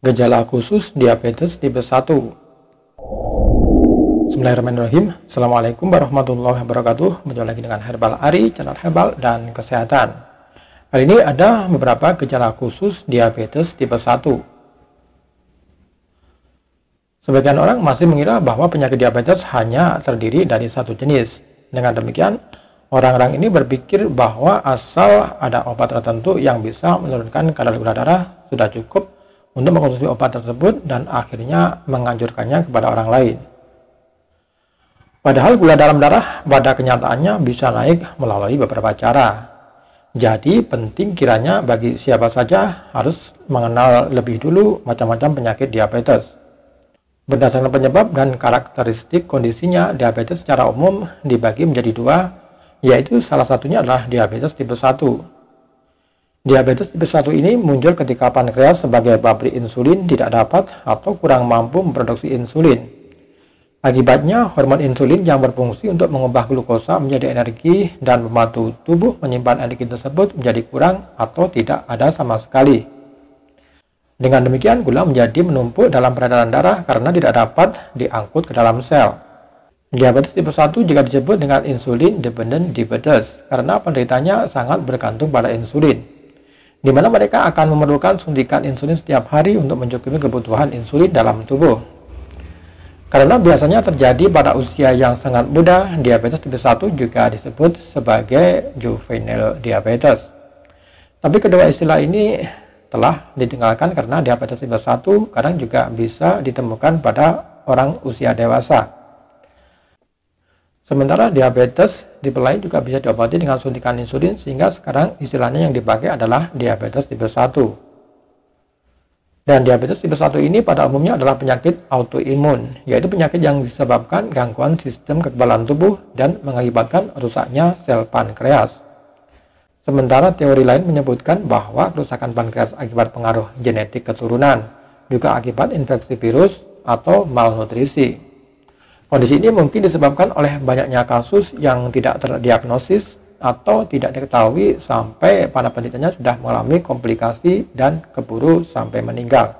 Gejala khusus diabetes tipe 1. Bismillahirrahmanirrahim. Assalamualaikum warahmatullahi wabarakatuh. Berjumpa lagi dengan Herbal Ari, channel herbal dan kesehatan. Kali ini ada beberapa gejala khusus diabetes tipe 1. Sebagian orang masih mengira bahwa penyakit diabetes hanya terdiri dari satu jenis. Dengan demikian, orang-orang ini berpikir bahwa asal ada obat tertentu yang bisa menurunkan kadar gula darah sudah cukup untuk mengonsumsi obat tersebut dan akhirnya menganjurkannya kepada orang lain. Padahal gula dalam darah pada kenyataannya bisa naik melalui beberapa cara. Jadi penting kiranya bagi siapa saja harus mengenal lebih dulu macam-macam penyakit diabetes. Berdasarkan penyebab dan karakteristik kondisinya, diabetes secara umum dibagi menjadi dua, yaitu salah satunya adalah diabetes tipe 1. Diabetes tipe 1 ini muncul ketika pankreas sebagai pabrik insulin tidak dapat atau kurang mampu memproduksi insulin. Akibatnya, hormon insulin yang berfungsi untuk mengubah glukosa menjadi energi dan membantu tubuh menyimpan energi tersebut menjadi kurang atau tidak ada sama sekali. Dengan demikian, gula menjadi menumpuk dalam peredaran darah karena tidak dapat diangkut ke dalam sel. Diabetes tipe 1 juga disebut dengan insulin dependent diabetes karena penderitanya sangat bergantung pada insulin, di mana mereka akan memerlukan suntikan insulin setiap hari untuk mencukupi kebutuhan insulin dalam tubuh. Karena biasanya terjadi pada usia yang sangat muda, diabetes tipe 1 juga disebut sebagai juvenile diabetes. Tapi kedua istilah ini telah ditinggalkan karena diabetes tipe 1 kadang juga bisa ditemukan pada orang usia dewasa. Sementara diabetes tipe lain juga bisa diobati dengan suntikan insulin, sehingga sekarang istilahnya yang dipakai adalah diabetes tipe 1. Dan diabetes tipe 1 ini pada umumnya adalah penyakit autoimun, yaitu penyakit yang disebabkan gangguan sistem kekebalan tubuh dan mengakibatkan rusaknya sel pankreas. Sementara teori lain menyebutkan bahwa kerusakan pankreas akibat pengaruh genetik keturunan, juga akibat infeksi virus atau malnutrisi. Kondisi ini mungkin disebabkan oleh banyaknya kasus yang tidak terdiagnosis atau tidak diketahui sampai para penderitanya sudah mengalami komplikasi dan keburu sampai meninggal.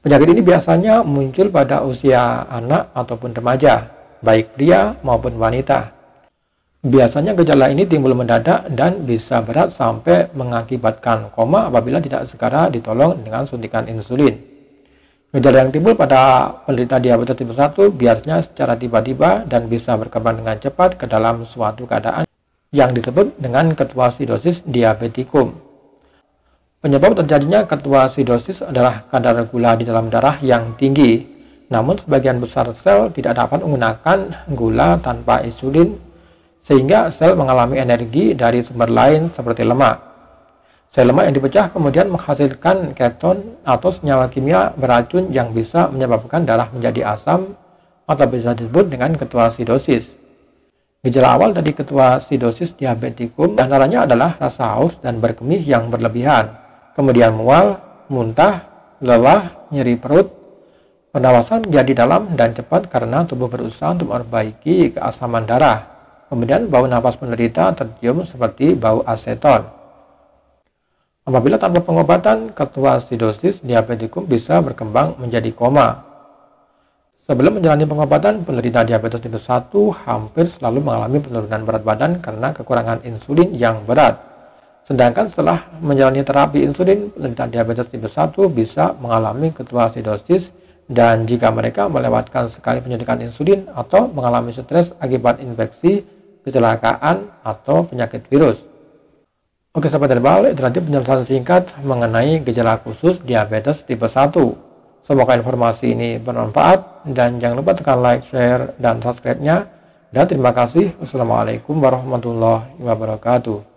Penyakit ini biasanya muncul pada usia anak ataupun remaja, baik pria maupun wanita. Biasanya gejala ini timbul mendadak dan bisa berat sampai mengakibatkan koma apabila tidak segera ditolong dengan suntikan insulin. Gejala yang timbul pada penderita diabetes tipe 1 biasanya secara tiba-tiba dan bisa berkembang dengan cepat ke dalam suatu keadaan yang disebut dengan ketoasidosis diabeticum. Penyebab terjadinya ketoasidosis adalah kadar gula di dalam darah yang tinggi, namun sebagian besar sel tidak dapat menggunakan gula tanpa insulin, sehingga sel mengalami energi dari sumber lain seperti lemak. Sel lemak yang dipecah kemudian menghasilkan keton atau senyawa kimia beracun yang bisa menyebabkan darah menjadi asam atau bisa disebut dengan ketoasidosis. Gejala awal dari ketoasidosis diabeticum antaranya adalah rasa haus dan berkemih yang berlebihan, kemudian mual, muntah, lelah, nyeri perut. Pernapasan menjadi dalam dan cepat karena tubuh berusaha untuk memperbaiki keasaman darah. Kemudian bau napas penderita tercium seperti bau aseton. Apabila tanpa pengobatan, ketoasidosis diabeticum bisa berkembang menjadi koma. Sebelum menjalani pengobatan, penderita diabetes tipe 1 hampir selalu mengalami penurunan berat badan karena kekurangan insulin yang berat. Sedangkan setelah menjalani terapi insulin, penderita diabetes tipe 1 bisa mengalami ketoasidosis, dan jika mereka melewatkan sekali penyuntikan insulin atau mengalami stres akibat infeksi, kecelakaan, atau penyakit virus. Oke sahabat herbal, itu nanti penjelasan singkat mengenai gejala khusus diabetes tipe 1. Semoga informasi ini bermanfaat dan jangan lupa tekan like, share, dan subscribe-nya. Dan terima kasih. Wassalamualaikum warahmatullahi wabarakatuh.